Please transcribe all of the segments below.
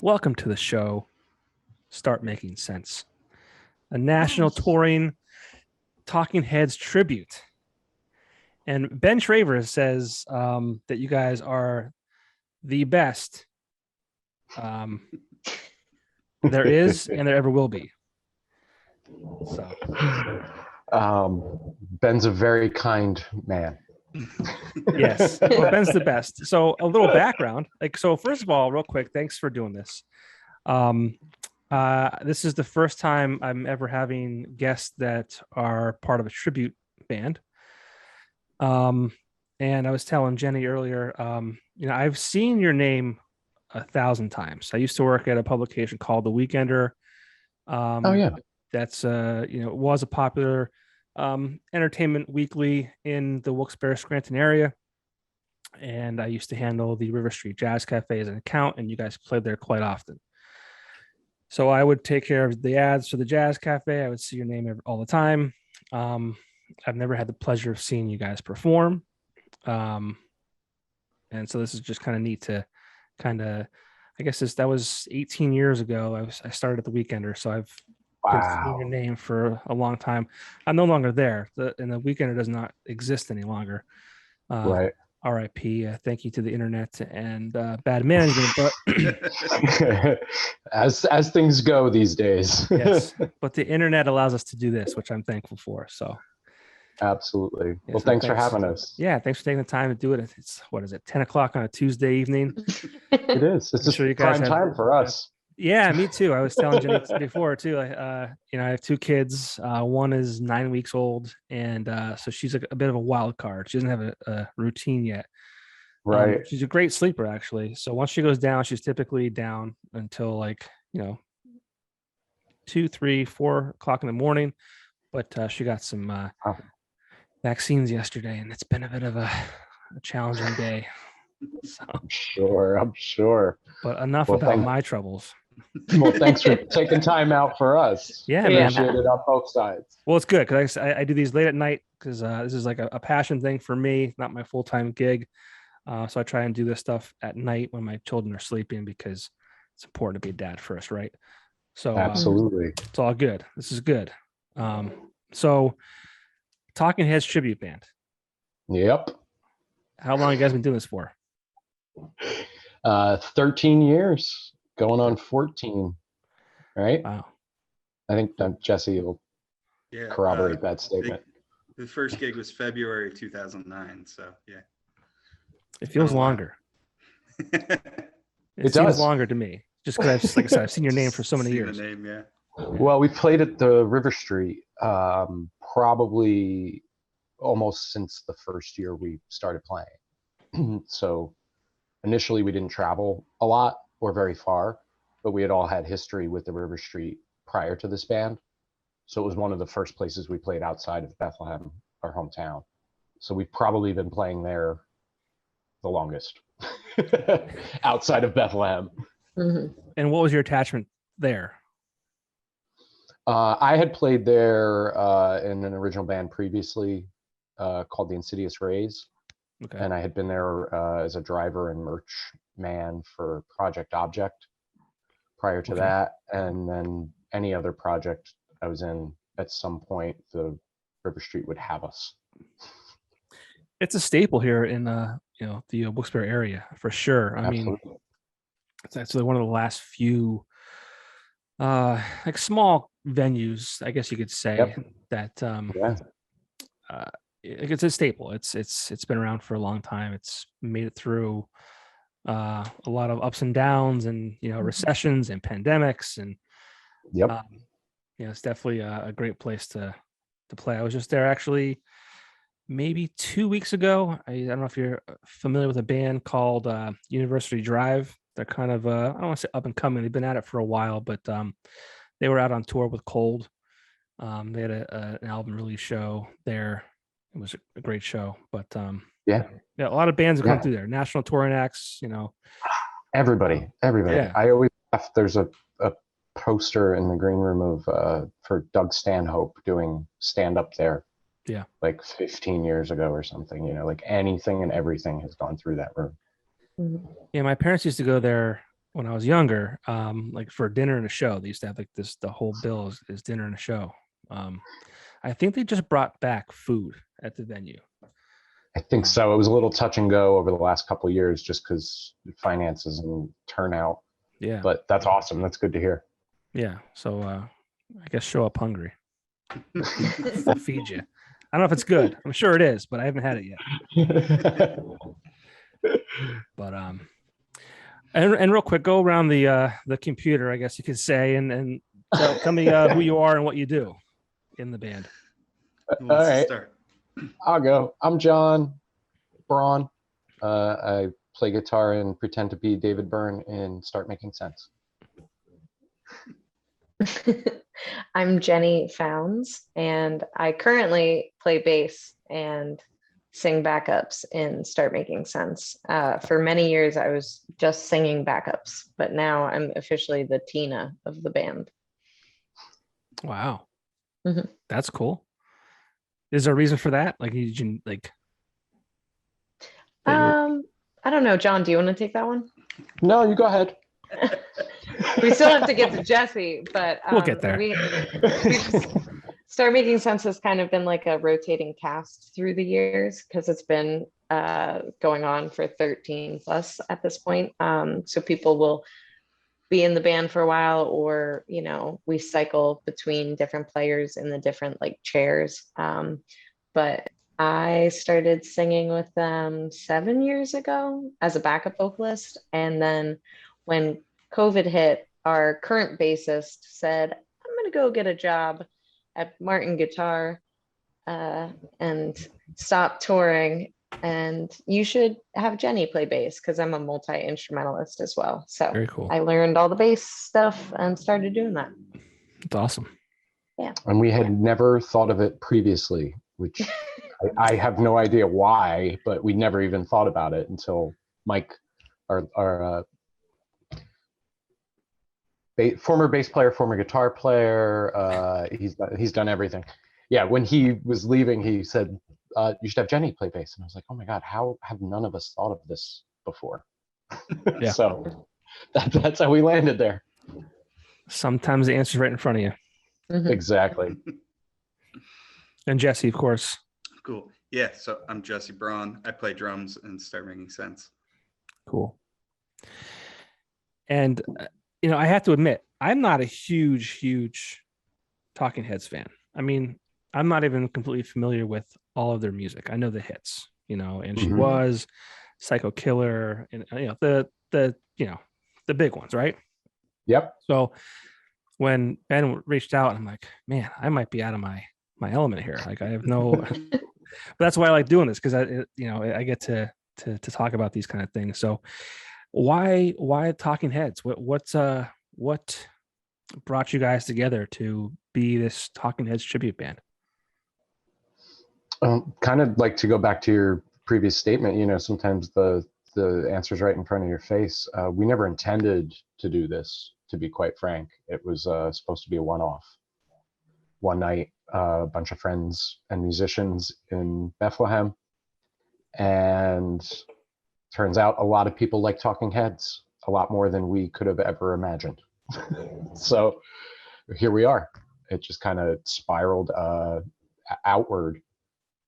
Welcome to the show, Start Making Sense, a national touring Talking Heads tribute. And Ben Travers says that you guys are the best there is and there ever will be. So, Ben's a very kind man. yes, well, Ben's the best. So, a little background. First of all, real quick, thanks for doing this. This is the first time I'm ever having guests that are part of a tribute band. And I was telling Jenny earlier, I've seen your name 1,000 times. I used to work at a publication called The Weekender. Oh yeah, That's it was a popular entertainment weekly in the Wilkes-Barre Scranton area. And I used to handle the River Street Jazz Cafe as an account, and you guys played there quite often. So I would take care of the ads for the Jazz Cafe. I would see your name all the time. I've never had the pleasure of seeing you guys perform. And so this is just kind of neat to I guess that was 18 years ago. I started at the Weekender, so I've been seeing your name for a long time. I'm no longer there, and the Weekender does not exist any longer. Right. RIP. Thank you to the internet and bad management, but as things go these days. yes, but the internet allows us to do this, which I'm thankful for. So absolutely. Yeah, well, so thanks for having us. Yeah, thanks for taking the time to do it. It's what is it, 10 o'clock on a Tuesday evening? It is. It's just prime time for us. Yeah, me too. I was telling Jenny before too. I have two kids. One is 9 weeks old, and so she's a bit of a wild card. She doesn't have a routine yet. Right. She's a great sleeper, actually. So once she goes down, she's typically down until 2, 3, 4 o'clock in the morning. But she got some vaccines yesterday, and it's been a bit of a challenging day. So. I'm sure. But enough about my troubles. Well, thanks for taking time out for us. Yeah, appreciate it on both sides. Well, it's good because I do these late at night because this is like a passion thing for me, not my full-time gig. So I try and do this stuff at night when my children are sleeping because it's important to be a dad first, right? So absolutely, it's all good. This is good. So Talking Heads tribute band. Yep. How long have you guys been doing this for? 13 years, going on 14. Right? Wow. I think Jesse will corroborate that statement. The first gig was February 2009. So yeah. It feels longer. It seems longer to me, just because I've seen your name for so many years. The name, yeah. Well, we played at the River Street probably almost since the first year we started playing. So initially we didn't travel a lot or very far, but we had all had history with the River Street prior to this band. So it was one of the first places we played outside of Bethlehem, our hometown. So we've probably been playing there the longest outside of Bethlehem. Mm-hmm. And what was your attachment there? I had played there in an original band previously called the Insidious Rays. Okay. And I had been there as a driver and merch man for Project Object prior to that. And then any other project I was in, at some point, the River Street would have us. It's a staple here in the Wilkes-Barre area for sure. I mean, it's actually one of the last few small venues, I guess you could say, that it's a staple. It's been around for a long time. It's made it through a lot of ups and downs and recessions and pandemics, and it's definitely a great place to play. I was just there actually maybe 2 weeks ago. I don't know if you're familiar with a band called University Drive. They're kind of I don't want to say up and coming. They've been at it for a while, but they were out on tour with Cold. They had an album release show there. It was a great show, but a lot of bands have come through there. National touring acts, Everybody. Yeah. I always laugh. There's a poster in the green room of for Doug Stanhope doing stand up there. Yeah, like 15 years ago or something. Like anything and everything has gone through that room. Yeah, my parents used to go there when I was younger, like for dinner and a show, they used to have like this, the whole bill is dinner and a show. I think they just brought back food at the venue. I think so. It was a little touch and go over the last couple of years just because finances and turnout. Yeah. But that's awesome. That's good to hear. Yeah. So I guess show up hungry. They'll feed you. I don't know if it's good. I'm sure it is, but I haven't had it yet. But and real quick, go around the computer, I guess you could say, and tell me who you are and what you do in the band. Who wants All to right. start? I'll go. I'm John Braun. I play guitar and pretend to be David Byrne in Start Making Sense. I'm Jenny Founds, and I currently play bass and sing backups in Start Making Sense. For many years, I was just singing backups, but now I'm officially the Tina of the band. Wow. Mhm. That's cool. Is there a reason for that? Like you like I don't know, John, do you want to take that one? No, you go ahead. We still have to get to Jesse, but we'll get there. we Start Making Sense has kind of been like a rotating cast through the years because it's been going on for 13 plus at this point. So people will be in the band for a while, or we cycle between different players in the different like chairs. But I started singing with them 7 years ago as a backup vocalist, and then when COVID hit, our current bassist said, I'm going to go get a job at Martin Guitar and stop touring. And you should have Jenny play bass because I'm a multi-instrumentalist as well. So Very cool. I learned all the bass stuff and started doing that. It's awesome. Yeah. And we had never thought of it previously, which I have no idea why, but we never even thought about it until Mike, our former bass player, former guitar player, he's done everything. Yeah, when he was leaving, he said, you should have Jenny play bass. And I was like, oh my God, how have none of us thought of this before? Yeah. So that's how we landed there. Sometimes the answer's right in front of you. Mhm. Exactly. And Jesse, of course. Cool. Yeah. So I'm Jesse Braun. I play drums and Start Making Sense. Cool. And I have to admit, I'm not a huge Talking Heads fan. I mean, I'm not even completely familiar with all of their music. I know the hits, and She Mhm. Was, Psycho Killer, and the big ones, right? Yep. So when Ben reached out, I'm like, man, I might be out of my element here. Like I have no, but that's why I like doing this, because I get to talk about these kind of things. So why Talking Heads? What brought you guys together to be this Talking Heads tribute band? Kind of like to go back to your previous statement, sometimes the answer's right in front of your face. We never intended to do this, to be quite frank. It was supposed to be a one-off. One night, a bunch of friends and musicians in Bethlehem, and turns out a lot of people like Talking Heads, a lot more than we could have ever imagined. So here we are. It just kind of spiraled outward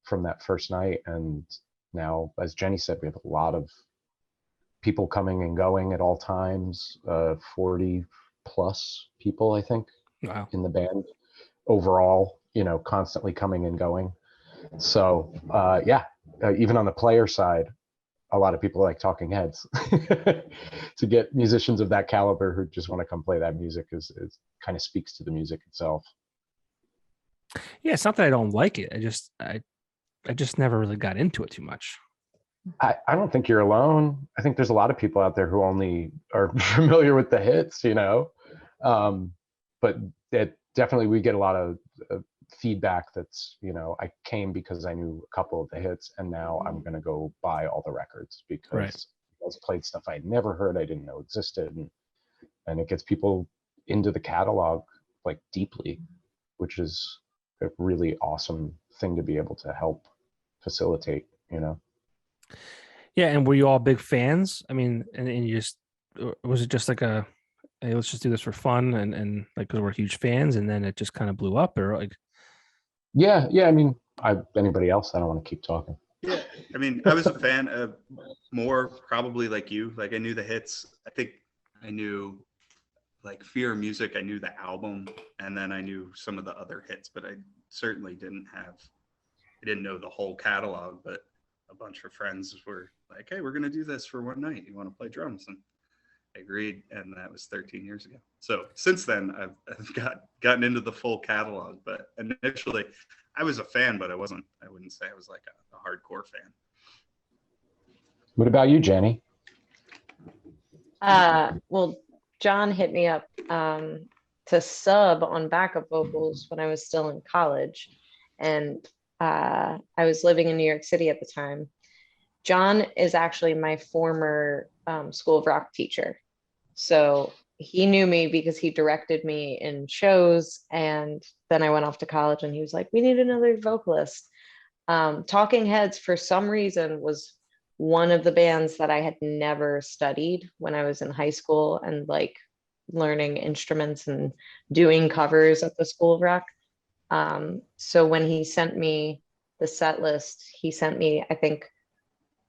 from that first night, and now, as Jenny said, we have a lot of people coming and going at all times. 40 plus people, I think. Wow. In the band overall, constantly coming and going. So even on the player side, a lot of people like Talking Heads. To get musicians of that caliber who just want to come play that music is kind of speaks to the music itself. Yeah, it's not that I don't like it. I just never really got into it too much. I don't think you're alone. I think there's a lot of people out there who only are familiar with the hits, but it definitely, we get a lot of feedback that's, I came because I knew a couple of the hits, and now I'm going to go buy all the records because Right. I was played stuff I'd never heard, I didn't know existed. And it gets people into the catalog like deeply, which is a really awesome thing to be able to help facilitate. Yeah, and were you all big fans? I mean, and you just or was it just like a, hey, let's just do this for fun and like because we're huge fans, and then it just kind of blew up, or like, Yeah, yeah. I mean, anybody else? I don't want to keep talking. Yeah, I mean, I was a fan of more probably like you. Like I knew the hits. I think I knew like Fear of Music. I knew the album, and then I knew some of the other hits, but I certainly didn't have. I didn't know the whole catalog, but a bunch of friends were like, "Hey, we're gonna do this for one night. You want to play drums?" And I agreed, and that was 13 years ago. So since then, I've gotten into the full catalog. But initially, I was a fan, but I wouldn't say I was like a hardcore fan. What about you, Jenny? Well, John hit me up to sub on backup vocals when I was still in college, and I was living in New York City at the time. John is actually my former School of Rock teacher. So he knew me because he directed me in shows. And then I went off to college and he was like, we need another vocalist. Talking Heads, for some reason, was one of the bands that I had never studied when I was in high school and like learning instruments and doing covers at the School of Rock. So when he sent me the set list, he sent me, I think,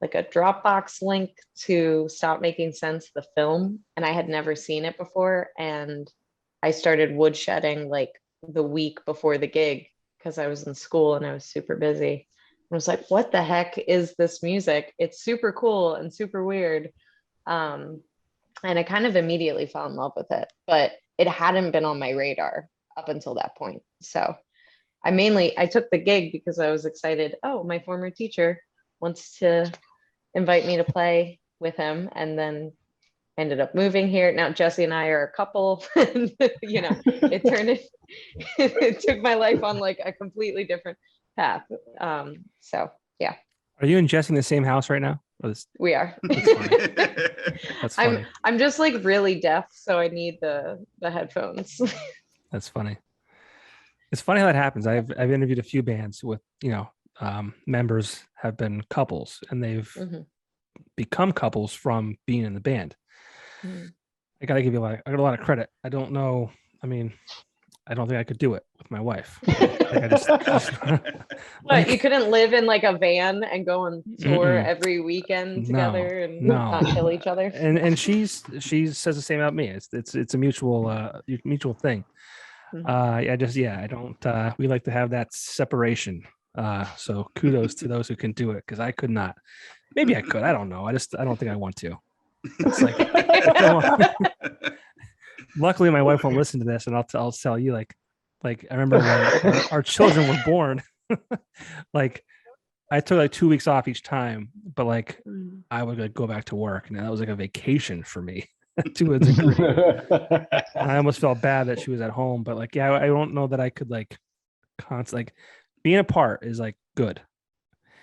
like a Dropbox link to Stop Making Sense, the film, and I had never seen it before. And I started woodshedding like the week before the gig because I was in school and I was super busy. I was like, what the heck is this music? It's super cool and super weird. And I kind of immediately fell in love with it, but it hadn't been on my radar up until that point. So I took the gig because I was excited. Oh, my former teacher wants to invite me to play with him, and then ended up moving here. Now Jesse and I are a couple, and it took my life on like a completely different path. So yeah. are you and Jesse in the same house right now? We are. That's funny. I'm just like really deaf, so I need the headphones. That's funny. It's funny how that happens. I've interviewed a few bands with, members have been couples and they've become couples from being in the band. I gotta give you I got a lot of credit. I don't know. I mean, I don't think I could do it with my wife. What, you couldn't live in like a van and go on tour every weekend together and not kill each other? And she says the same about me. It's a mutual thing. I don't. We like to have that separation. So kudos to those who can do it, because I could not. Maybe I could. I don't know. I don't think I want to. It's like, luckily my wife won't listen to this, and I'll tell you like I remember when our children were born. Like I took like 2 weeks off each time, but like I would like go back to work, and that was like a vacation for me to a degree. I almost felt bad that she was at home, but like, yeah, I don't know that I could like like being apart is like good.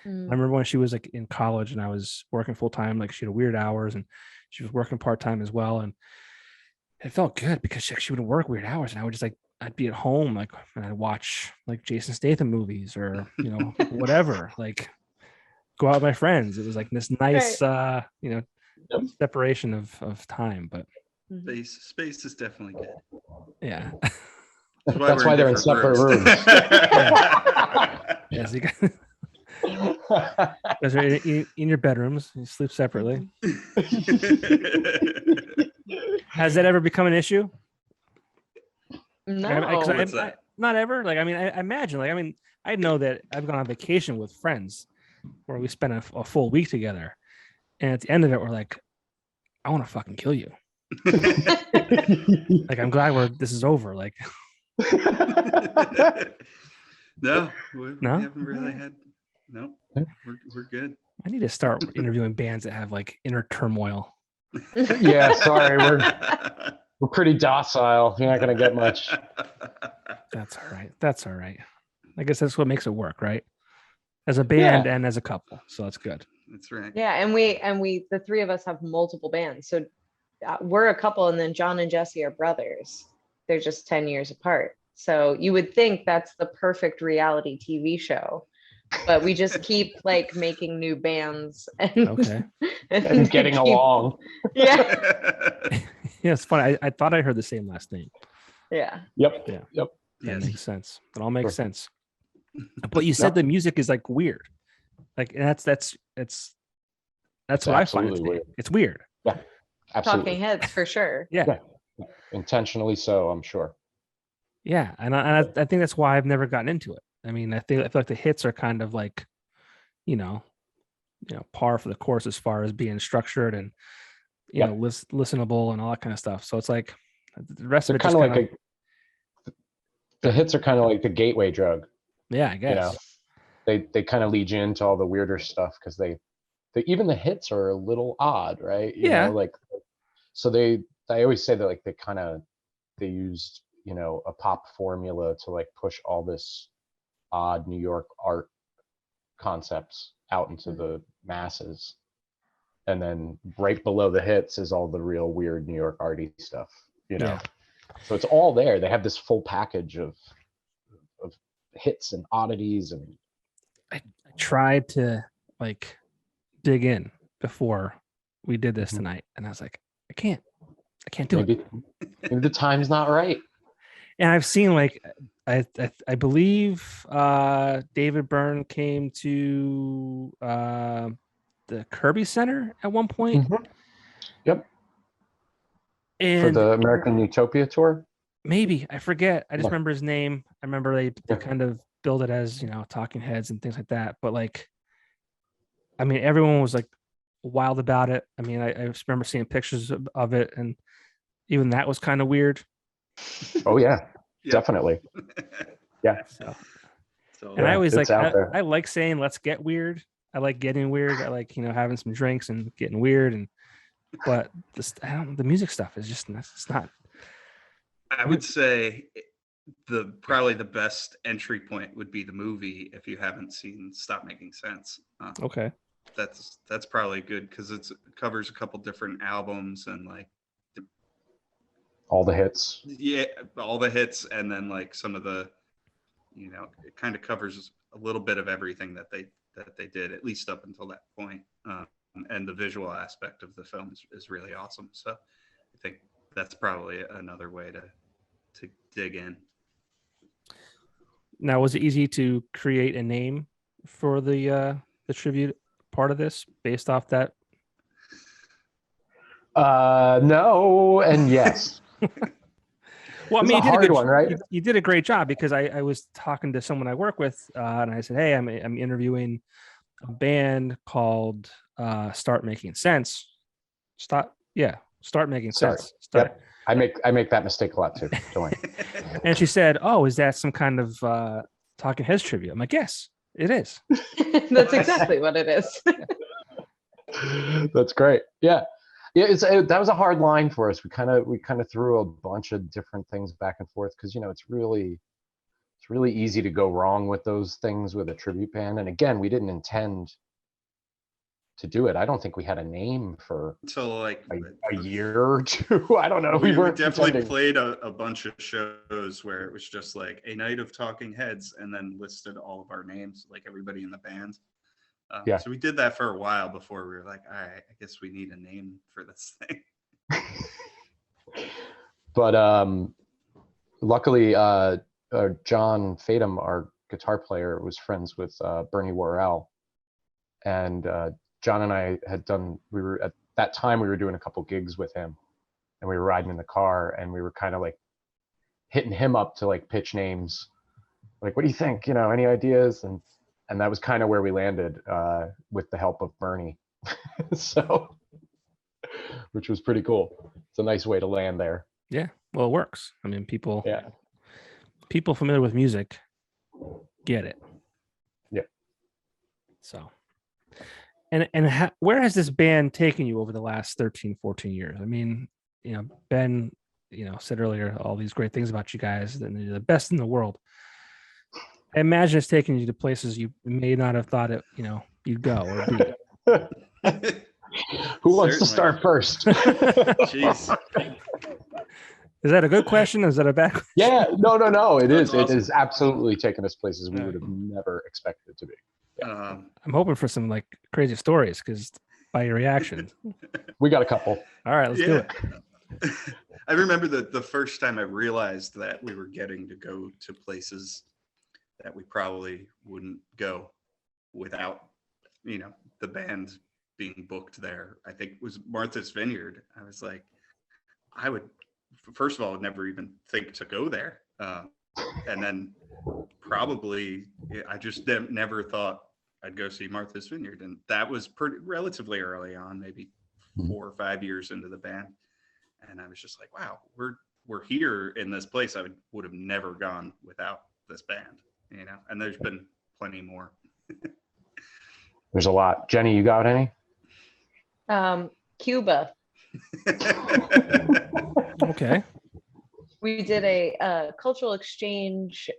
I remember when she was like in college and I was working full time, like she had weird hours and she was working part time as well. And it felt good because she would work weird hours and I would just like, I'd be at home, like, and I'd watch like Jason Statham movies or, whatever, like go out with my friends. It was like this nice, separation of time, but space is definitely good. Yeah. That's why they're in separate rooms. Yes, you guys are in your bedrooms. You sleep separately. Has that ever become an issue? No. Not ever. Like, I mean, I imagine. Like, I mean, I know that I've gone on vacation with friends where we spent a full week together, and at the end of it, we're like, I want to fucking kill you. Like, I'm glad this is over. Like. No, we haven't really had. No, we're good. I need to start interviewing bands that have like inner turmoil. Yeah, sorry, we're pretty docile. You're not gonna get much. That's all right. I guess that's what makes it work, right? As a band and as a couple, so that's good. That's right. Yeah, and we the three of us have multiple bands, so we're a couple, and then John and Jesse are brothers. They're just 10 years apart. So you would think that's the perfect reality TV show, but we just keep like making new bands and, Okay. And getting along. Yeah. Yeah, it's funny. I thought I heard the same last name. Yeah. Yep. Yeah. Yep. That Yes. makes sense. It all makes Sure. sense. But you said Yep. the music is like weird. Like that's It's what I find it to absolutely be. weird. It's weird. Absolutely. Talking Heads for sure. Yeah. Yeah. Intentionally so, I'm sure. Yeah. And I think that's why I've never gotten into it. I mean, I feel like the hits are kind of like, you know, par for the course as far as being structured and you know, listenable and all that kind of stuff. So it's like the rest They're of it just kind of kind like the hits are kind of like the gateway drug. yeah, I guess. You know, they kind of lead you into all the weirder stuff because they even the hits are a little odd, right? You Yeah. know, like so I always say that like they used, you know, a pop formula to like push all this odd New York art concepts out into the masses. And then right below the hits is all the real weird New York arty stuff, you know. Yeah. So it's all there. They have this full package of hits and oddities, and I tried to like dig in before we did this tonight, and I was like, I can't do it. maybe the time's not right. And I've seen like I believe David Byrne came to the Kirby Center at one point. Yep. And For the American Utopia tour. maybe I forget. I just Yeah. remember his name. I remember they Yeah. kind of build it as, you know, Talking Heads and things like that. But like, I mean, everyone was like wild about it. I mean, I just remember seeing pictures of it, and even that was kind of weird. Oh yeah, Yeah. definitely. Yeah. So And I always it's like out there. I like saying let's get weird. I like getting weird. I like, you know, having some drinks and getting weird. And but the music stuff is just it's not. I would say probably the best entry point would be the movie if you haven't seen Stop Making Sense. Okay. That's probably good because it covers a couple different albums and like All the hits. yeah, all the hits, and then like some of the, you know, it kind of covers a little bit of everything that they did, at least up until that point. And the visual aspect of the film is really awesome. So I think that's probably another way to dig in. Now, was it easy to create a name for the tribute part of this based off that? No, and yes. Well, I It's mean, a hard one, right? You did a great job because I was talking to someone I work with, and I said, "Hey, I'm interviewing a band called Start Making Sense." Start Making Start. Sense. Yep. I make that mistake a lot too. Don't worry. And she said, "Oh, is that some kind of Talking Heads tribute?" I'm like, "Yes, it is." That's exactly what it is. That's great. Yeah. That was a hard line for us. We kind of threw a bunch of different things back and forth because, you know, it's really easy to go wrong with those things with a tribute band. And again, we didn't intend to do it. I don't think we had a name for Until like a year or two. I don't know. we weren't definitely pretending. played a bunch of shows where it was just like a night of Talking Heads and then listed all of our names, like everybody in the band. Yeah. So we did that for a while before we were like, all right, I guess we need a name for this thing. But luckily, John Fatum, our guitar player, was friends with Bernie Worrell, and John and I we were at that time we were doing a couple gigs with him, and we were riding in the car, and we were kind of like hitting him up to like pitch names, like, what do you think? You know, any ideas? And that was kind of where we landed with the help of Bernie. So, which was pretty cool. It's a nice way to land there. Yeah, well, it works. I mean, people Yeah. familiar with music get it. Yeah. So, and where has this band taken you over the last 13, 14 years? I mean, you know, Ben, you know, said earlier all these great things about you guys, and you're the best in the world. I imagine it's taking you to places you may not have thought it, you know, you'd go or be. Who wants to Certainly. start first? Jeez. Is that a good question? Is that a bad question? Yeah, no. It That's is. It awesome. is absolutely taking us places we Yeah. would have never expected it to be. I'm hoping for some like crazy stories because by your reaction. We got a couple. All right, let's do it. I remember the first time I realized that we were getting to go to places that we probably wouldn't go without, the band being booked there. I think it was Martha's Vineyard. I was like, I would, first of all, would never even think to go there. And then probably, I just never thought I'd go see Martha's Vineyard. And that was relatively early on, maybe 4 or 5 years into the band. And I was just like, wow, we're here in this place. I would have never gone without this band, and there's been plenty more. There's a lot. Jenny, you got any? Cuba. Okay. We did a cultural exchange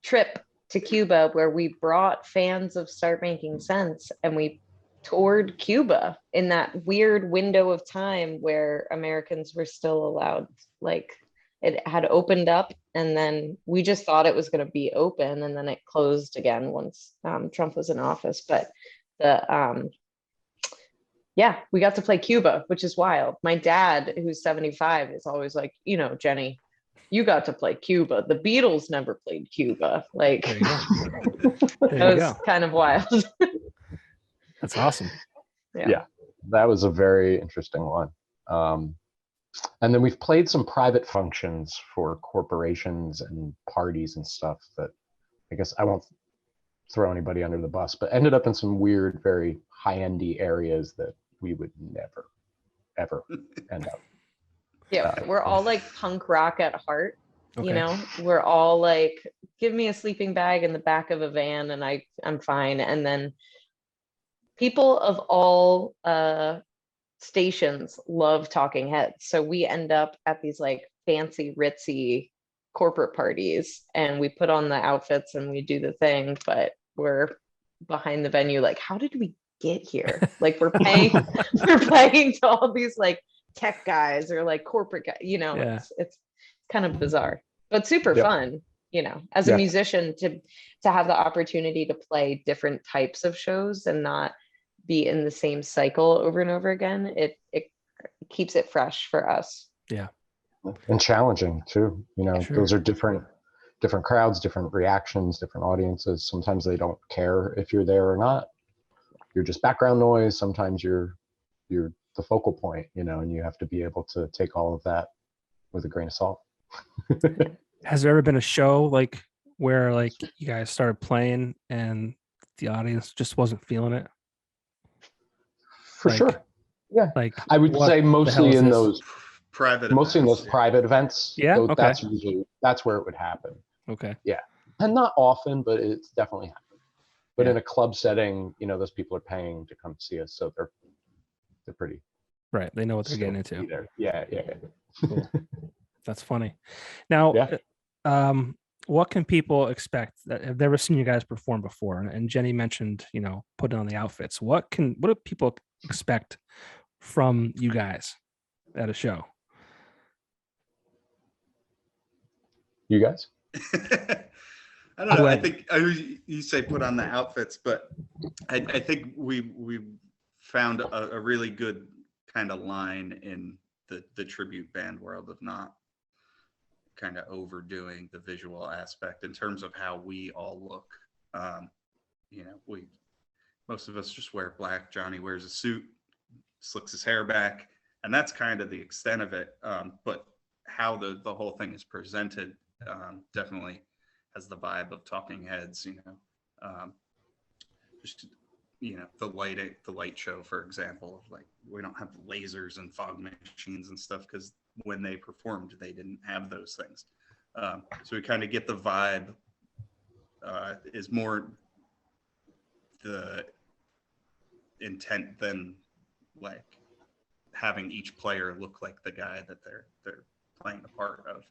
trip to Cuba where we brought fans of Start Making Sense, and we toured Cuba in that weird window of time where Americans were still allowed, like it had opened up and then we just thought it was going to be open and then it closed again once Trump was in office. But we got to play Cuba, which is wild. My dad, who's 75, is always like, Jenny, you got to play Cuba. The Beatles never played Cuba. Like, that was kind of wild. That's awesome. Yeah, that was a very interesting one. And then we've played some private functions for corporations and parties and stuff that I guess I won't throw anybody under the bus, but ended up in some weird, very high-endy areas that we would never, ever end up. Yeah, we're all like punk rock at heart. Okay. We're all like, give me a sleeping bag in the back of a van and I'm fine. And then people of all stations love Talking Heads. So we end up at these like fancy, ritzy corporate parties and we put on the outfits and we do the thing, but we're behind the venue like, how did we get here? Like we're paying to all these like tech guys or like corporate guys, it's kind of bizarre, but super fun, as a musician to have the opportunity to play different types of shows and not be in the same cycle over and over again. It keeps it fresh for us. Yeah. And challenging too. Sure. Those are different crowds, different reactions, different audiences. Sometimes they don't care if you're there or not. You're just background noise. Sometimes you're the focal point, and you have to be able to take all of that with a grain of salt. Has there ever been a show like where like you guys started playing and the audience just wasn't feeling it? For sure. Yeah. Like I would say mostly in those private private events. Yeah. Okay. That's where it would happen. Okay. Yeah. And not often, but it's definitely happened. But in a club setting, those people are paying to come see us, so they're pretty right. They know what they're getting into. Yeah. Cool. That's funny. Now, what can people expect that have never seen you guys perform before? And Jenny mentioned, putting on the outfits. What do people expect from you guys at a show? You guys? I don't know. I think you say put on the outfits, but I think we found a really good kind of line in the tribute band world of not kind of overdoing the visual aspect in terms of how we all look. Most of us just wear black. Johnny wears a suit, slicks his hair back, and that's kind of the extent of it. But how the whole thing is presented definitely has the vibe of Talking Heads. The light show, for example, of like we don't have lasers and fog machines and stuff because when they performed, they didn't have those things. So we kind of get the vibe is more the intent than like having each player look like the guy that they're playing the part of.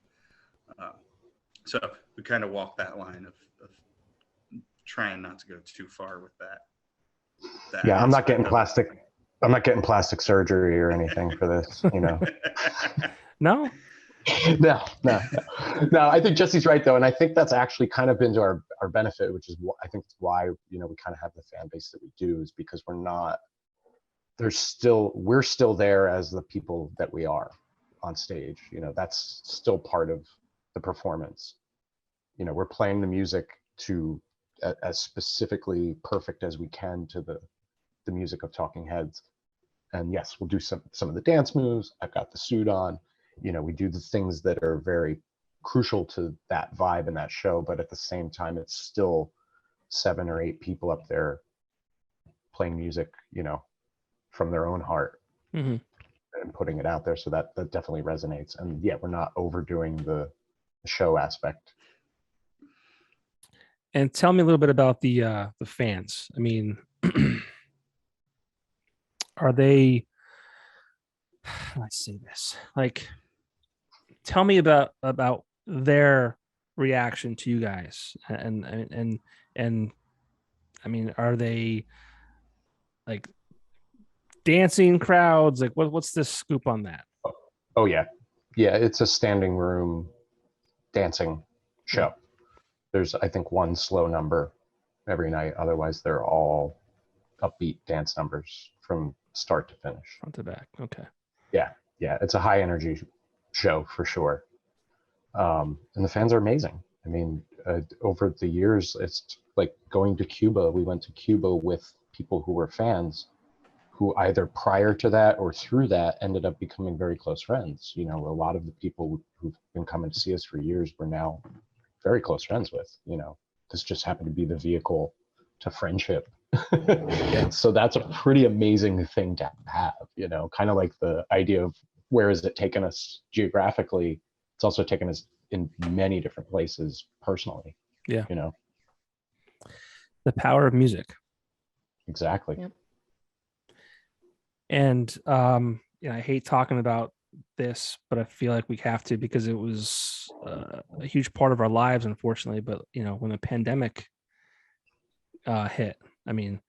So we kind of walk that line of trying not to go too far with that. Yeah, I'm not getting plastic surgery or anything for this, No? No. I think Jesse's right though, and I think that's actually kind of been to our benefit, which is I think why we kind of have the fan base that we do, is because we're still there as the people that we are on stage. That's still part of the performance. We're playing the music to as specifically perfect as we can to the music of Talking Heads. And yes, we'll do some of the dance moves. I've got the suit on. We do the things that are very crucial to that vibe in that show, but at the same time, it's still 7 or 8 people up there playing music, from their own heart and putting it out there. So that definitely resonates. And yeah, we're not overdoing the show aspect. And tell me a little bit about the fans. I mean, are they? How do I say this? Like, tell me about their reaction to you guys, and I mean, are they like dancing crowds? Like, what's the scoop on that? Oh yeah, it's a standing room dancing show. There's, I think, one slow number every night. Otherwise, they're all upbeat dance numbers from start to finish. Front to back. Okay. Yeah. It's a high energy show for sure. And the fans are amazing. I mean, over the years, it's like going to Cuba. We went to Cuba with people who were fans who either prior to that or through that ended up becoming very close friends. A lot of the people who've been coming to see us for years we're now very close friends with. This just happened to be the vehicle to friendship. So that's a pretty amazing thing to have, kind of like the idea of where is it taken us geographically. It's also taken us in many different places personally. Yeah. The power of music. Exactly. Yep. And I hate talking about this, but I feel like we have to, because it was a huge part of our lives, unfortunately. But when the pandemic hit, I mean,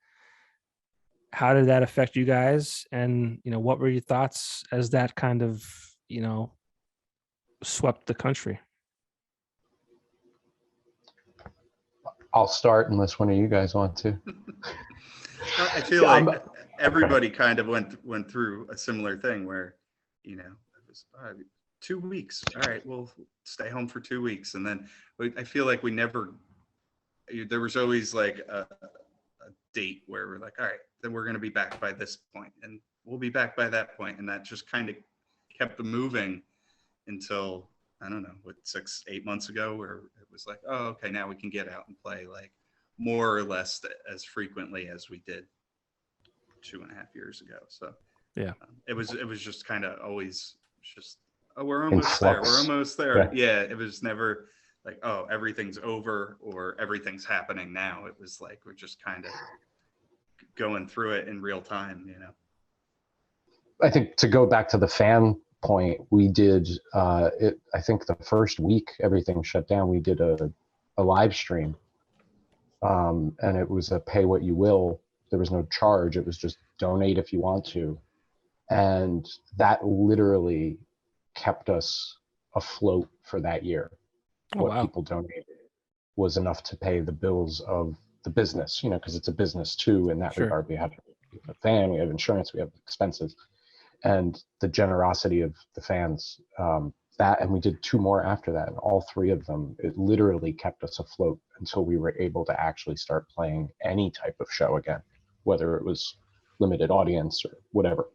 how did that affect you guys? And what were your thoughts as that kind of swept the country? I'll start unless one of you guys want to. I feel like everybody kind of went through a similar thing where, it was 2 weeks. All right, we'll stay home for 2 weeks. And then I feel like there was always like a date where we're like, all right, then we're going to be back by this point and we'll be back by that point. And that just kind of kept them moving until, I don't know, 6-8 months ago, where it was like, oh, okay, now we can get out and play like more or less as frequently as we did 2.5 years ago. So yeah, it was just kind of always just, oh, we're almost there. We're almost there. Yeah. It was never like, oh, everything's over or everything's happening now. It was like, we're just kind of going through it in real time, I think to go back to the fan point, we did I think the first week everything shut down, we did a live stream, and it was a pay what you will. There was no charge. It was just donate if you want to, and that literally kept us afloat for that year. People donated was enough to pay the bills of the business, because it's a business too in that regard. We have a fan, we have insurance, we have expenses. And the generosity of the fans, and we did 2 more after that, and all 3 of them, it literally kept us afloat until we were able to actually start playing any type of show again, whether it was limited audience or whatever.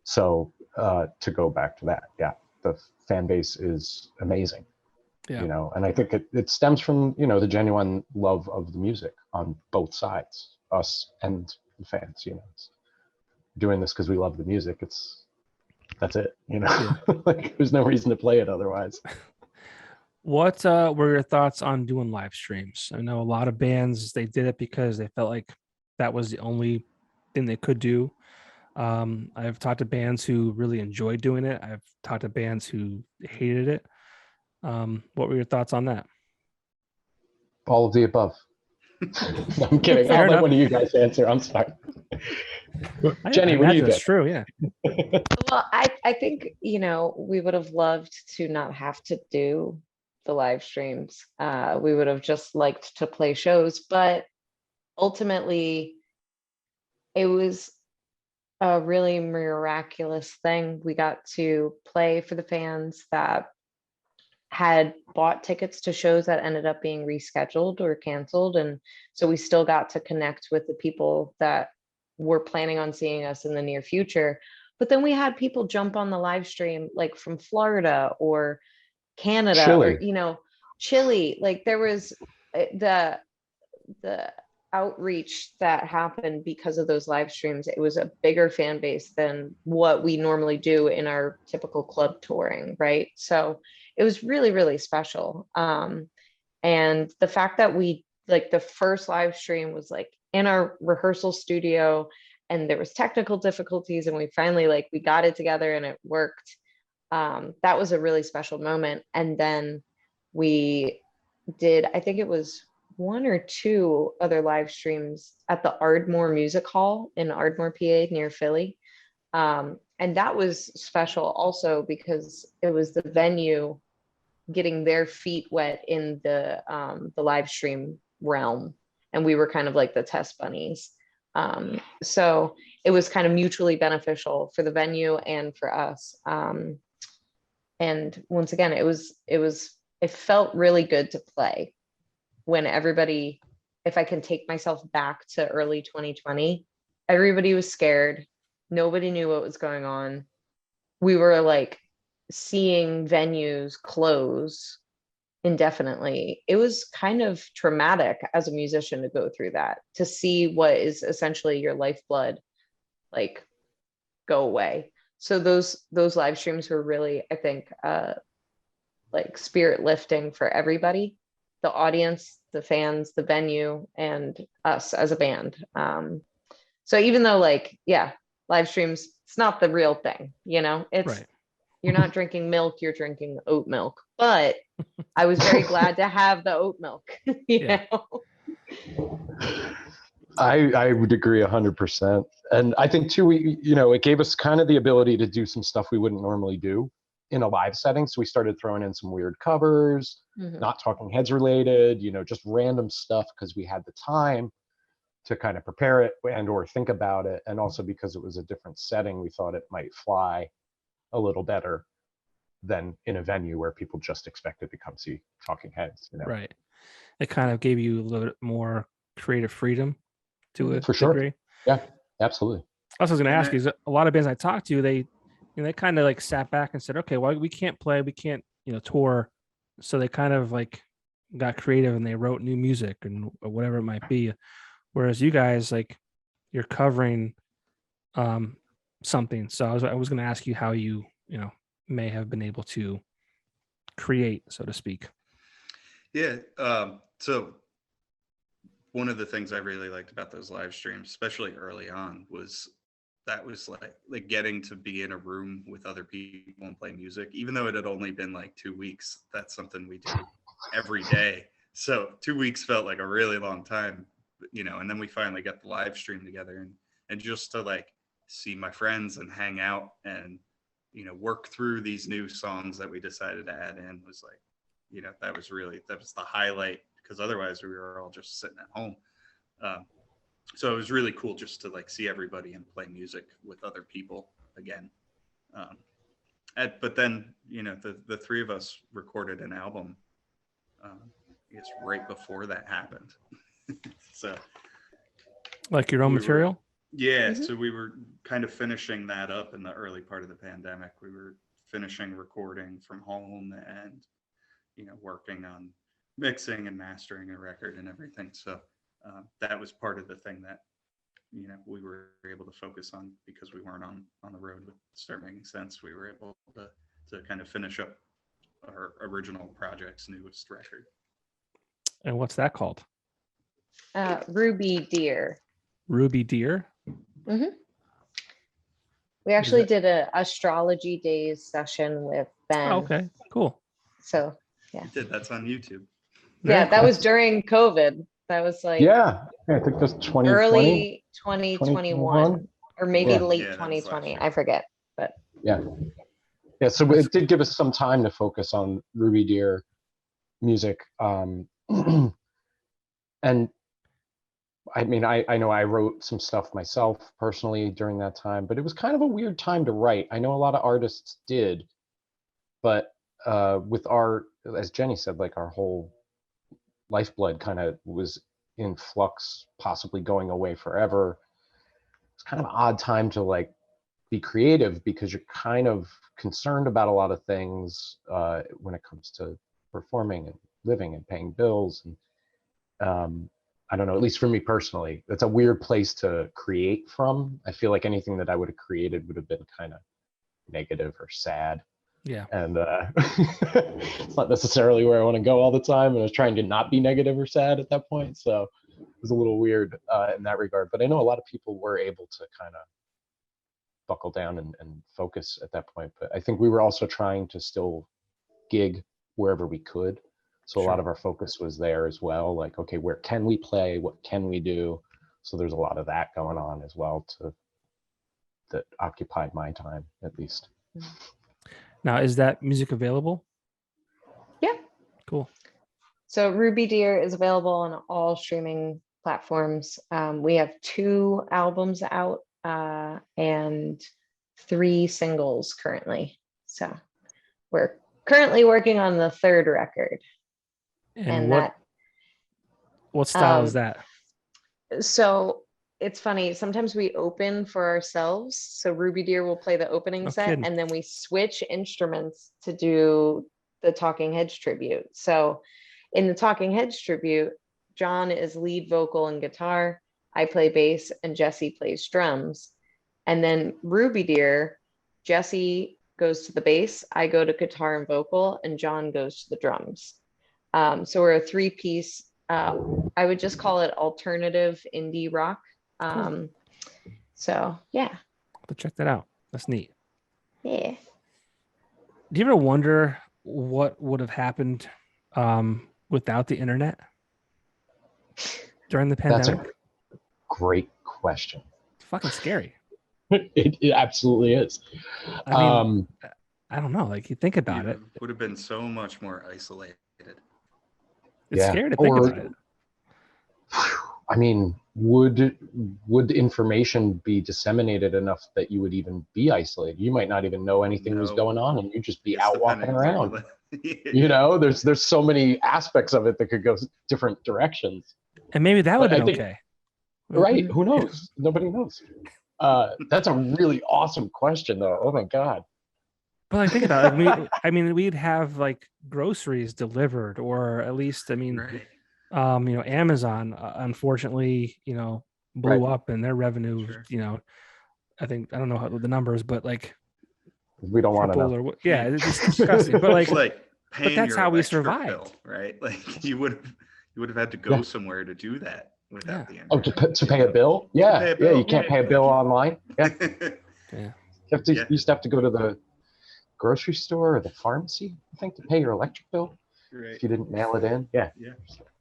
So to go back to that, the fan base is amazing, and I think it stems from, the genuine love of the music on both sides, us and the fans. It's doing this because we love the music. That's it, like there's no reason to play it otherwise. What were your thoughts on doing live streams? I know a lot of bands, they did it because they felt like that was the only thing they could do. I've talked to bands who really enjoyed doing it. I've talked to bands who hated it. What were your thoughts on that? All of the above. No, I'm kidding. I'll let one of you guys answer. I'm sorry. Jenny, what do you That's think? true. Yeah. Well, I think, we would have loved to not have to do the live streams. We would have just liked to play shows, but ultimately it was a really miraculous thing. We got to play for the fans that had bought tickets to shows that ended up being rescheduled or canceled. And so we still got to connect with the people that were planning on seeing us in the near future. But then we had people jump on the live stream, like from Florida or Canada Chile. or, Chile. Like there was the outreach that happened because of those live streams. It was a bigger fan base than what we normally do in our typical club touring, right? So it was really, really special. And the fact that we, like, the first live stream was like in our rehearsal studio and there was technical difficulties and we finally, like, we got it together and it worked. That was a really special moment. And then we did, I think it was one or two other live streams at the Ardmore Music Hall in Ardmore, PA, near Philly. And that was special also because it was the venue getting their feet wet in the live stream realm, and we were kind of like the test bunnies. So it was kind of mutually beneficial for the venue and for us. And once again, it felt really good to play when everybody, if I can take myself back to early 2020, everybody was scared. Nobody knew what was going on. We were like seeing venues close indefinitely. It was kind of traumatic as a musician to go through that, to see what is essentially your lifeblood, like, go away. So those live streams were really, I think, like spirit lifting for everybody, the audience, the fans, the venue, and us as a band. So even though, like, yeah, live streams, it's not the real thing, it's Right. You're not drinking milk, you're drinking oat milk. But I was very glad to have the oat milk. Yeah. I would agree 100%. And I think too, it gave us kind of the ability to do some stuff we wouldn't normally do in a live setting. So we started throwing in some weird covers, not Talking Heads related, just random stuff because we had the time to kind of prepare it and or think about it. And also because it was a different setting, we thought it might fly a little better than in a venue where people just expected to come see Talking Heads. Right. It kind of gave you a little bit more creative freedom to a For sure. degree. Yeah, absolutely. I was going to ask you, is a lot of bands I talked to, they kind of like sat back and said, okay, well, we can't play, we can't, tour. So they kind of like got creative and they wrote new music and whatever it might be. Whereas you guys, like, you're covering something. So I was going to ask you how you, may have been able to create, so to speak. Yeah. So one of the things I really liked about those live streams, especially early on, was like getting to be in a room with other people and play music, even though it had only been like 2 weeks. That's something we do every day. So 2 weeks felt like a really long time, and then we finally got the live stream together and just to like see my friends and hang out and, work through these new songs that we decided to add in was like, that was the highlight, because otherwise we were all just sitting at home. So it was really cool just to like see everybody and play music with other people again. But then, the three of us recorded an album, I guess right before that happened. So like your own material? Yeah. So we were kind of finishing that up in the early part of the pandemic. We were finishing recording from home and, working on mixing and mastering a record and everything. So that was part of the thing that, we were able to focus on because we weren't on the road with Start Making Sense. We were able to kind of finish up our original project's newest record. And what's that called? Ruby Deer. Ruby Deer? We actually did a Astrology Days session with Ben. Oh, okay, cool. So yeah. You did. That's on YouTube. Yeah, that was during COVID. That was like I think that's 2020. early 2021. or maybe Yeah. late Yeah, that was last 2020. year. I forget. But Yeah. Yeah. So it did give us some time to focus on Ruby Deer music. And I mean, I know I wrote some stuff myself personally during that time, but it was kind of a weird time to write. I know a lot of artists did, but with our, as Jenny said, like our whole lifeblood kind of was in flux, possibly going away forever. It's kind of an odd time to like be creative because you're kind of concerned about a lot of things when it comes to performing and living and paying bills. And I don't know, at least for me personally, that's a weird place to create from. I feel like anything that I would have created would have been kind of negative or sad. Yeah. And it's not necessarily where I want to go all the time. And I was trying to not be negative or sad at that point. So it was a little weird in that regard. But I know a lot of people were able to kind of buckle down and focus at that point. But I think we were also trying to still gig wherever we could. So a lot of our focus was there as well. Like, okay, where can we play? What can we do? So there's a lot of that going on as well that occupied my time, at least. Now, is that music available? yeah. Cool. So Ruby Deer is available on all streaming platforms. We have 2 albums out and 3 singles currently. So we're currently working on the 3rd record. And what style is that? So it's funny. Sometimes we open for ourselves. So Ruby Deer will play the opening No set, kidding. and then we switch instruments to do the Talking Heads tribute. So in the Talking Heads tribute, John is lead vocal and guitar. I play bass, and Jesse plays drums. And then Ruby Deer, Jesse goes to the bass, I go to guitar and vocal, and John goes to the drums. So we're a 3-piece. I would just call it alternative indie rock. So yeah. I'll check that out. That's neat. Yeah. Do you ever wonder what would have happened without the internet during the That's pandemic? a great question. It's fucking scary. It absolutely is. I mean, I don't know. Like, you think about it. Would have been so much more isolated. It's Yeah. scary to think about it. I mean, would information be disseminated enough that you would even be isolated? You might not even know anything was No. going on, and you'd just be Yes, out walking depending around. exactly. You know, there's so many aspects of it that could go different directions. And maybe that would But have I been think- okay. Right? Who knows? Nobody knows. That's a really awesome question, though. Oh my god. But like, think about it. I mean, we'd have like groceries delivered, or at least, I mean, Right. Amazon, unfortunately, blew Right. up, and their revenue, Sure. I think, I don't know how the numbers, but like We don't want to triple know. or what? Yeah, it's just disgusting. But like, It's like paying that's your how we electric survived. bill, right? Like you would have had to go Yeah. somewhere to do that without the Oh, internet. to pay a bill? Yeah, pay a yeah. bill. You can't Yeah. pay a bill online. Yeah, Yeah. you have to. Yeah. You used to have to go to the grocery store or the pharmacy, I think, to pay your electric bill Right. if you didn't mail it in. Yeah, Yeah.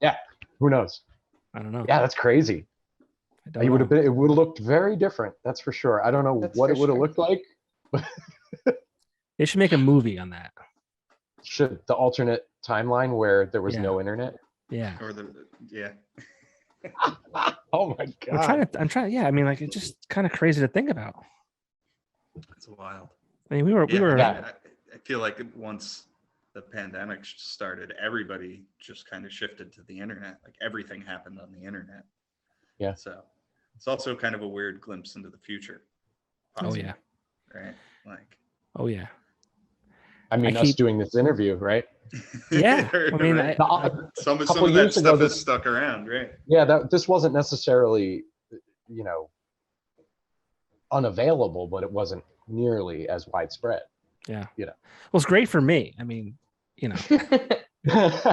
yeah. Who knows? I don't know. Yeah, that's crazy. I don't It would have know. been. It would have looked very different. That's for sure. I don't know That's what for it would have sure. looked like. They should make a movie on that. Should the alternate timeline where there was Yeah. no internet? Yeah. Or yeah. Oh my god. I'm trying. Yeah. I mean, like, it's just kind of crazy to think about. It's wild. I mean, we were. Yeah. I feel like once the pandemic started, everybody just kind of shifted to the internet. Like everything happened on the internet. Yeah. So it's also kind of a weird glimpse into the future. Oh yeah. Right. Like. Oh yeah. I mean, I us keep- doing this interview, right? Yeah. I mean, Right. some couple of that years ago, stuff this- is stuck around, right? Yeah, this wasn't necessarily, unavailable, but it wasn't nearly as widespread. yeah. You know. Well, it's great for me. I mean, Yeah. It's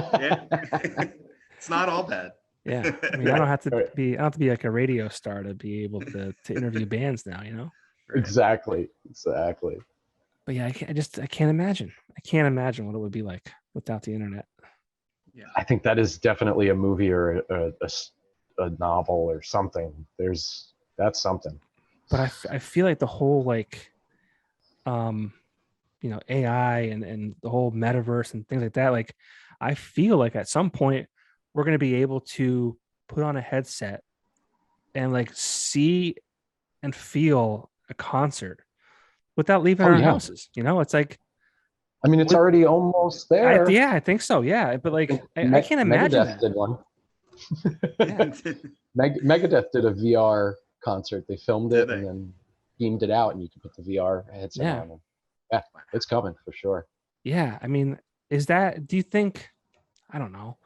not all bad. yeah. I mean, I don't have to Right. be. I don't have to be like a radio star to be able to interview bands now. Right. Exactly. But yeah, I can't imagine. I can't imagine what it would be like without the internet. Yeah. I think that is definitely a movie or a novel or something. That's something. but I feel like the whole like AI and the whole metaverse and things like that, like I feel like at some point we're going to be able to put on a headset and like see and feel a concert without leaving Oh, our yeah. houses. It's like, I mean, it's already almost there. I think so. Yeah. But like, I can't imagine Megadeth that. did one. Yeah. Megadeth did a VR concert. They filmed Did it they? and then beamed it out, and you can put the VR headset Yeah. on. And yeah, it's coming for sure. Yeah. I mean, do you think, I don't know.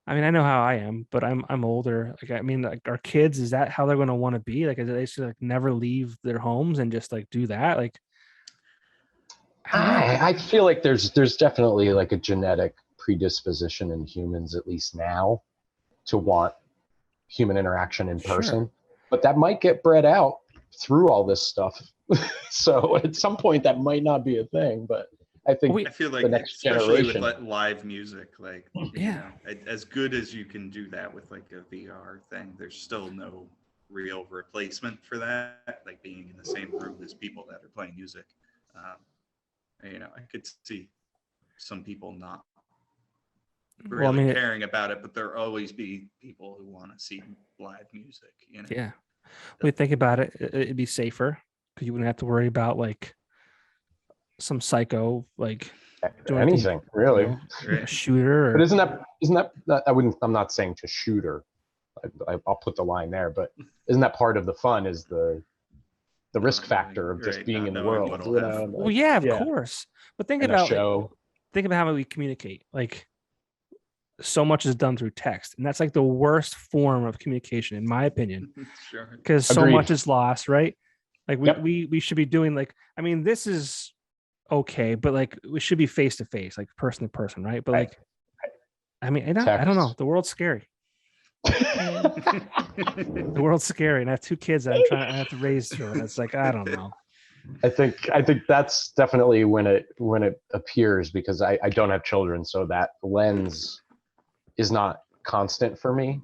I mean, I know how I am, but I'm older. Like, I mean, like our kids, is that how they're going to want to be? Like, is they should like never leave their homes and just like do that? Like, I don't know. I feel like there's definitely like a genetic predisposition in humans, at least now, to want human interaction in Sure. person, but that might get bred out through all this stuff. So at some point that might not be a thing, but I think I feel like, the next especially generation, with live music, like, Yeah. as good as you can do that with like a VR thing, there's still no real replacement for that. Like being in the same room as people that are playing music. I could see some people not really Well, I mean, caring about it, but there'll always be people who want to see live music. yeah. When you think about it, it'd be safer because you wouldn't have to worry about like some psycho like doing anything really. A shooter. But isn't that I'm not saying to shoot her. I'll put the line there, but isn't that part of the fun? Is the risk factor of just being in the world? Well, yeah, of course. But think about how we communicate. Like, so much is done through text, and that's like the worst form of communication, in my opinion. Sure. Because so much is lost, right? Like we should be doing like, I mean, this is okay, but like we should be face to face, like person to person, right? But like, I mean, I don't know. The world's scary. The world's scary, and I have 2 kids that I have to raise through, and it's like, I don't know. I think that's definitely when it appears, because I don't have children, so that lens is not constant for me,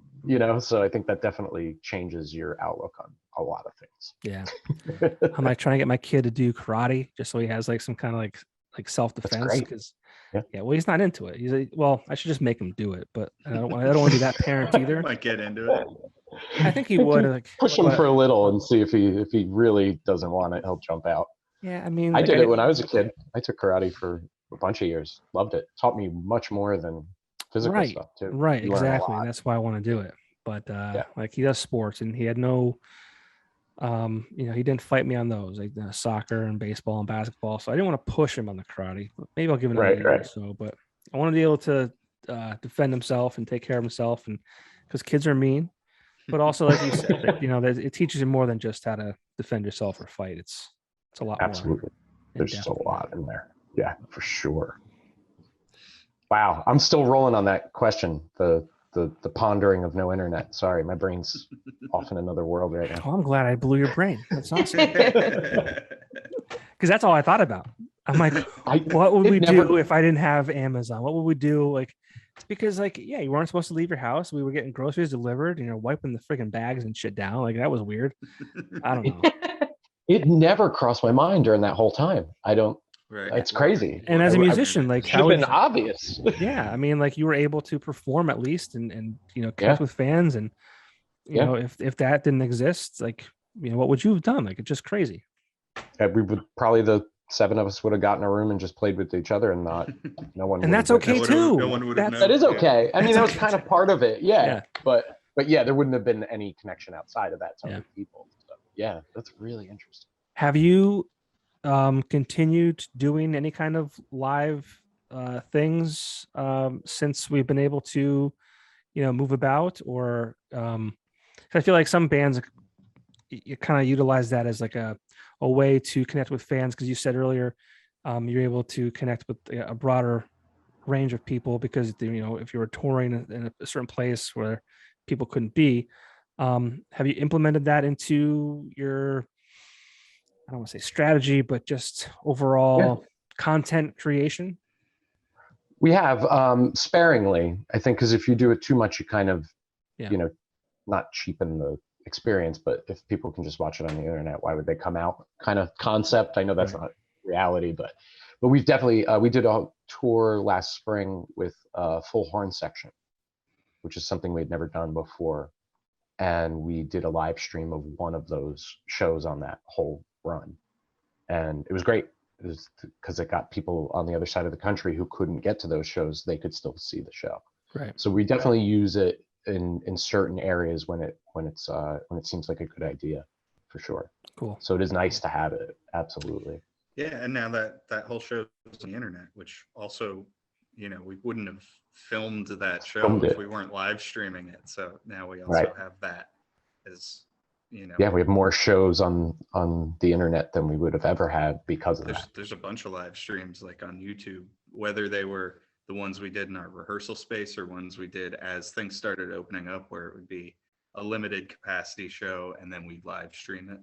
so I think that definitely changes your outlook on a lot of things. Yeah. I'm like trying to get my kid to do karate just so he has like some kind of like self-defense, because well, he's not into it. He's like, well, I should just make him do it, but I don't want to be that parent either. Might get into it. I think he would like push him for a little and see if he really doesn't want it, he'll jump out. Yeah, I mean, I did it when I was a kid. I took karate for a bunch of years. Loved it. Taught me much more than physical stuff too. Right, exactly. And that's why I want to do it. But like he does sports, and he had no he didn't fight me on those, like soccer and baseball and basketball. So I didn't want to push him on the karate. Maybe I'll give it another year or so, but I want to be able to defend himself and take care of himself, and because kids are mean, but also like you said, that, it teaches you more than just how to defend yourself or fight. It's a lot more. Absolutely. There's just a lot in there. Yeah, for sure. Wow. I'm still rolling on that question. The pondering of no internet. Sorry, my brain's off in another world right now. Oh, I'm glad I blew your brain. That's awesome. Because that's all I thought about. I'm like, what would we do if I didn't have Amazon? What would we do? Like, it's because like, yeah, you weren't supposed to leave your house. We were getting groceries delivered, wiping the freaking bags and shit down. Like, that was weird. I don't know. It never crossed my mind during that whole time. It's crazy. And as a musician, like, should have been obvious. Yeah, I mean, like, you were able to perform at least, and connect with fans, and if that didn't exist, like, what would you have done? Like, it's just crazy. We would probably, the 7 of us would have gotten a room and just played with each other, and no one. And that's okay too. No one would have known. That is okay. I mean, that was kind of part of it. Yeah. But yeah, there wouldn't have been any connection outside of that ton of people. So, yeah, that's really interesting. Have you continued doing any kind of live things since we've been able to move about, or I feel like some bands, you kind of utilize that as like a way to connect with fans, because you said earlier you're able to connect with a broader range of people, because if you were touring in a certain place where people couldn't be, have you implemented that into your, I don't want to say strategy, but just overall content creation? We have sparingly, I think, because if you do it too much, you kind of, not cheapen the experience, but if people can just watch it on the internet, why would they come out? Kind of concept. I know that's not reality, but we've definitely we did a tour last spring with a full horn section, which is something we'd never done before, and we did a live stream of one of those shows on that whole run, and it was great. It was because it got people on the other side of the country who couldn't get to those shows, they could still see the show. Right. So we definitely use it in certain areas when it seems like a good idea, for sure. Cool. So it is nice to have it. Absolutely. Yeah, and now that whole show is on the internet, which also, you know, we wouldn't have filmed that show if we weren't live streaming it. So now we also have that as, you know. Yeah, we have more shows on the internet than we would have ever had because of that. There's a bunch of live streams like on YouTube, whether they were the ones we did in our rehearsal space or ones we did as things started opening up, where it would be a limited capacity show and then we'd live stream it.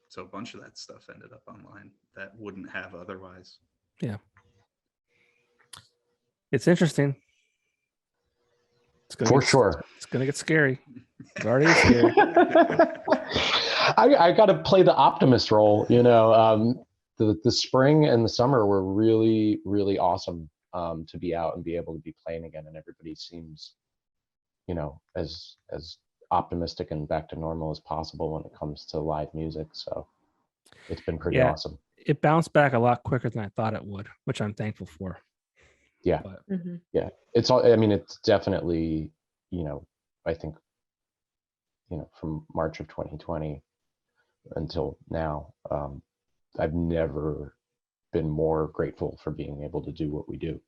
So a bunch of that stuff ended up online that wouldn't have otherwise. Yeah. It's interesting. For sure. It's going to get scary. It already is scary. I got to play the optimist role, you know. The spring and the summer were really, really awesome to be out and be able to be playing again. And everybody seems, you know, as optimistic and back to normal as possible when it comes to live music. So it's been pretty awesome. It bounced back a lot quicker than I thought it would, which I'm thankful for. Yeah. Yeah. It's all, I mean, it's definitely, you know, I think, you know, from March of 2020 until now, I've never been more grateful for being able to do what we do.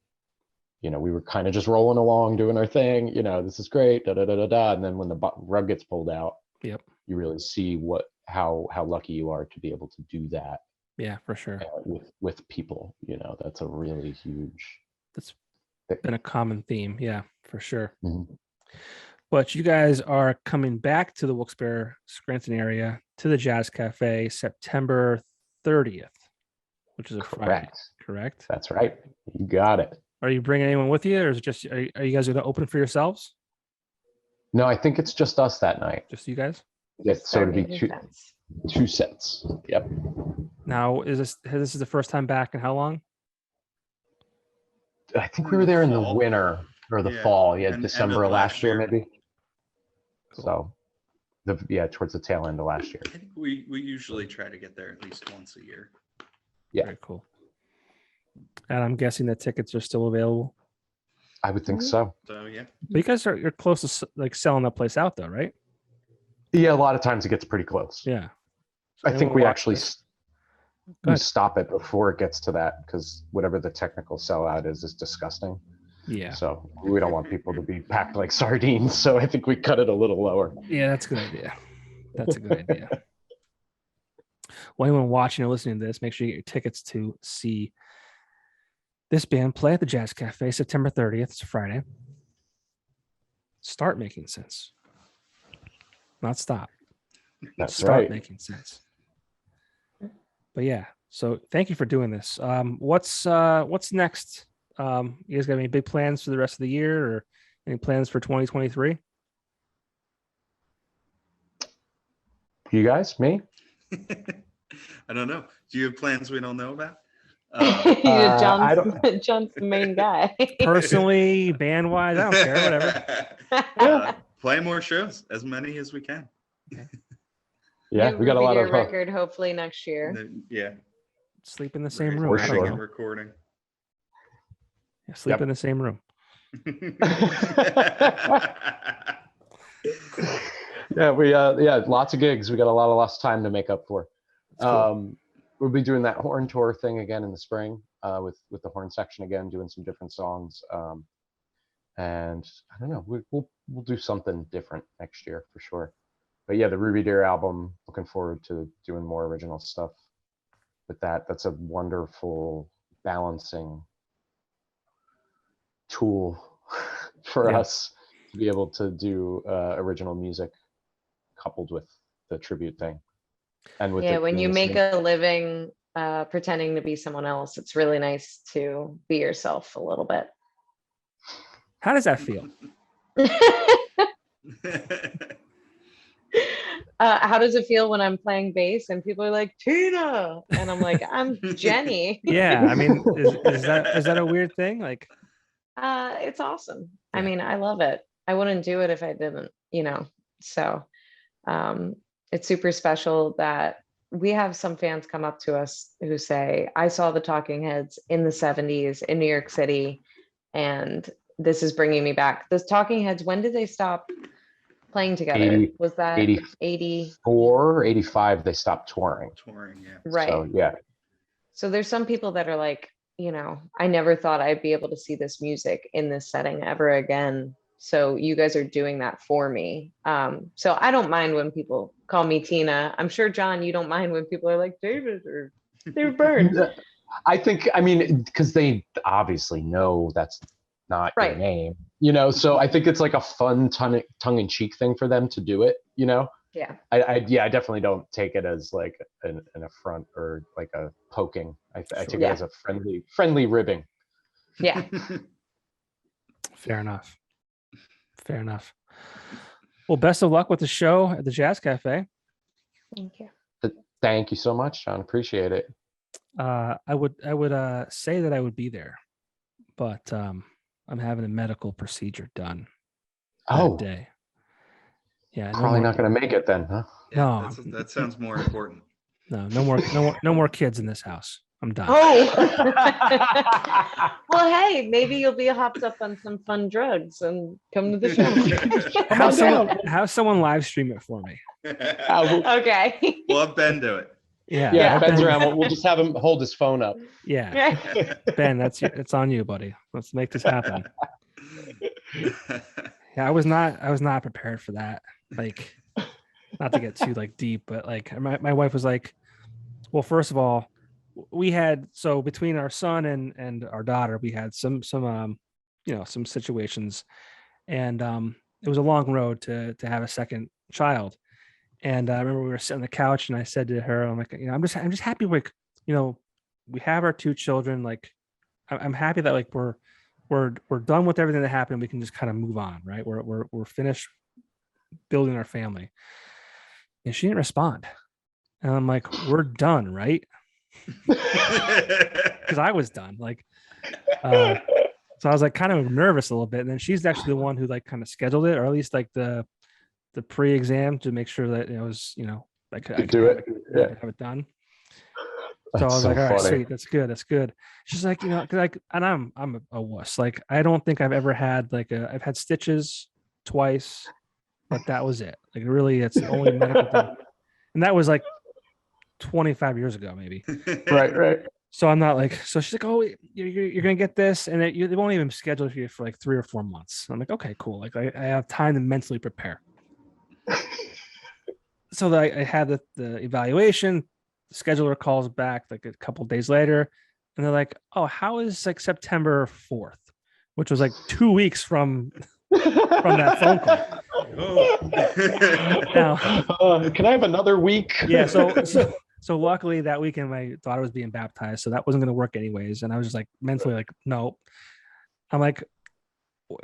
You know, we were kind of just rolling along, doing our thing, you know, this is great, da da da da da. And then when the rug gets pulled out, you really see how lucky you are to be able to do that. Yeah, for sure. With people, you know, that's a really huge. That's been a common theme. Yeah, for sure. Mm-hmm. But you guys are coming back to the Wilkes-Barre Scranton area to the Jazz Cafe September 30th, which is a Friday. Correct? That's right. You got it. Are you bringing anyone with you, or is it just are you guys going to open for yourselves? No, I think it's just us that night. Just you guys? Yeah, so it'd be two sets. Yep. Now, this is the first time back in how long? I think we were there in the winter or the fall. Yeah, December last year maybe. Cool. So, towards the tail end of last year. I think we usually try to get there at least once a year. Yeah. Very cool. And I'm guessing the tickets are still available. I would think so. So yeah. But you guys you're close to like selling that place out though, right? Yeah, a lot of times it gets pretty close. Yeah. So I think we actually we stop it before it gets to that, because whatever the technical sellout is disgusting. Yeah. So we don't want people to be packed like sardines. So I think we cut it a little lower. Yeah, that's a good idea. That's a good idea. Well, anyone watching or listening to this, make sure you get your tickets to see this band play at the Jazz Cafe September 30th. It's a Friday. Start making sense. Not stop. That's Start right. making sense. But yeah, so thank you for doing this. What's next? You guys got any big plans for the rest of the year, or any plans for 2023? You guys, me? I don't know. Do you have plans we don't know about? John's the main guy. Personally, band wise, I don't care. Whatever. Play more shows, as many as we can. Yeah, we got a lot of record hopefully next year. Yeah. Sleep in the same room. For sure. Recording. Yeah, sleep in the same room. Yeah, lots of gigs. We got a lost time to make up for. Cool. We'll be doing that horn tour thing again in the spring, with the horn section again, doing some different songs. And I don't know, we'll do something different next year for sure. But yeah, the Ruby Deer album, looking forward to doing more original stuff with that. That's a wonderful balancing tool for us to be able to do original music coupled with the tribute thing. And with when you make a living pretending to be someone else, it's really nice to be yourself a little bit. How does that feel? How does it feel when I'm playing bass and people are like, Tina? And I'm like, I'm Jenny. Yeah, I mean, is that a weird thing? Like, It's awesome. I Yeah. mean, I love it. I wouldn't do it if I didn't, So um, it's super special that we have some fans come up to us who say, I saw the Talking Heads in the 70s in New York City, and this is bringing me back. The Talking Heads, when did they stop playing together? 80, Was that 80, 80? 4, 85, they stopped touring. Touring, yeah. Right. So yeah, So there's some people that are like, I never thought I'd be able to see this music in this setting ever again. So you guys are doing that for me. So I don't mind when people call me Tina. I'm sure, John, you don't mind when people are like David or David Byrne. I mean, because they obviously know that's not your Right. name, so I think it's like a fun tongue-in-cheek thing for them to do it, Yeah. I definitely don't take it as like an affront or like a poking. I take it Yeah. as a friendly ribbing. Yeah. fair enough. Well, best of luck with the show at the Jazz Cafe. Thank you. Thank you so much, John. Appreciate it. I would say that I would be there, but I'm having a medical procedure done that day. Yeah, Probably not going to make it then, huh? Yeah, No. that sounds more important. No more kids in this house. I'm done. Oh. Well, hey, maybe you'll be hopped up on some fun drugs and come to the show. Have someone live stream it for me. Okay. We'll have Ben do it. Yeah, Ben's around. We'll just have him hold his phone up. Yeah, Ben, it's on you, buddy. Let's make this happen. Yeah, I was not prepared for that. Like, not to get too like deep, but like my wife was like, well, first of all, we had, so between our son and our daughter, we had some situations, and it was a long road to have a second child. And I remember we were sitting on the couch, and I said to her, I'm like, I'm just happy, like, we have our two children. Like, I'm happy that like we're done with everything that happened. We can just kind of move on, right? We're finished building our family. And she didn't respond. And I'm like, we're done, right? Because I was done. Like, so I was like kind of nervous a little bit. And then she's actually the one who like kind of scheduled it, or at least like the pre-exam, to make sure that it was, I could do it. have it done. So I was like, all right, sweet, that's good. She's like, cause like, and I'm a wuss. Like, I don't think I've ever had I've had stitches twice, but that was it. Like, really, it's the only medical thing. And that was like 25 years ago, maybe. Right. So I'm not like, so she's like, oh, you're going to get this. And they won't even schedule you for like 3 or 4 months. I'm like, okay, cool. Like I have time to mentally prepare. So I had the evaluation. The scheduler calls back like a couple days later, and they're like, oh, how is like September 4th, which was like 2 weeks from that phone call. Now, can I have another week? Yeah. So luckily that weekend my daughter was being baptized, so that wasn't going to work anyways. And I was just like mentally like, no. I'm like,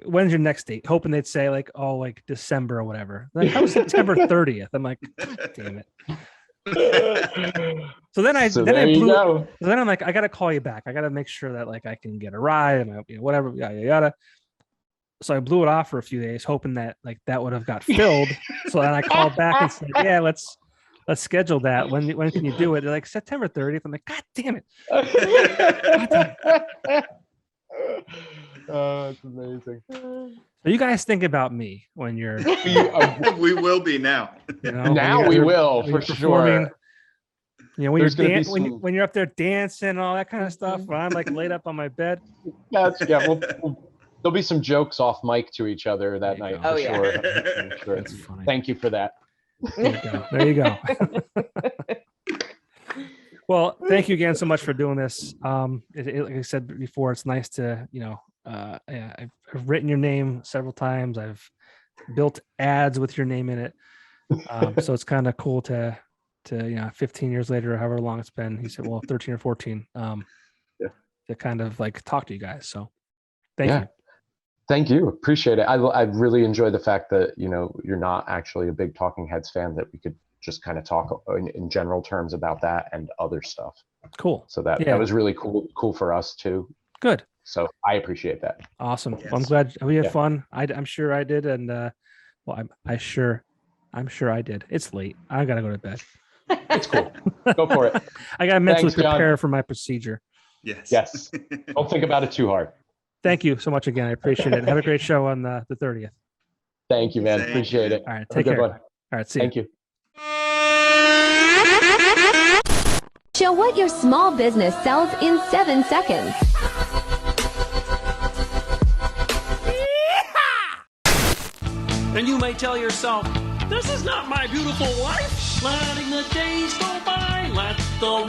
when's your next date? Hoping they'd say like, oh, like December or whatever. Like, how was September 30th? I'm like, God damn it. So then I'm like, I gotta call you back. I gotta make sure that like I can get a ride and whatever, yada yada. So I blew it off for a few days, hoping that like that would have got filled. So then I called back and said, yeah, let's schedule that. When can you do it? They're like, September 30th. I'm like, God damn it. Oh, it's amazing. So you guys think about me when you're we will be now. Now we will for sure. When you're up there dancing and all that kind of stuff, when I'm like laid up on my bed. There'll be some jokes off mic to each other that night. Oh, for yeah. sure. That's funny. Thank you for that. There you go. Well, thank you again so much for doing this. Like I said before, it's nice to, I've written your name several times. I've built ads with your name in it. So it's kind of cool to 15 years later, or however long it's been. He said, well, 13 or 14, to kind of like talk to you guys. So thank you. Thank you. Appreciate it. I really enjoy the fact that, you're not actually a big Talking Heads fan, that we could just kind of talk in general terms about that and other stuff. Cool. So that was really cool for us too. Good. So I appreciate that. Awesome. Yes. Well, I'm glad we had Yeah. fun. I'm sure I did, and well, I'm sure I did. It's late. I gotta go to bed. It's cool. Go for it. I gotta mentally Thanks, John. prepare for my procedure. Yes. Yes. Don't think about it too hard. Thank you so much again. I appreciate it. Have a great show on the 30th. Thank you, man. Thank Appreciate you. it. All right. Have a Take good care. one. All right. See you. Thank you. Show what your small business sells in 7 seconds. And you may tell yourself, this is not my beautiful wife. Letting the days go by, let the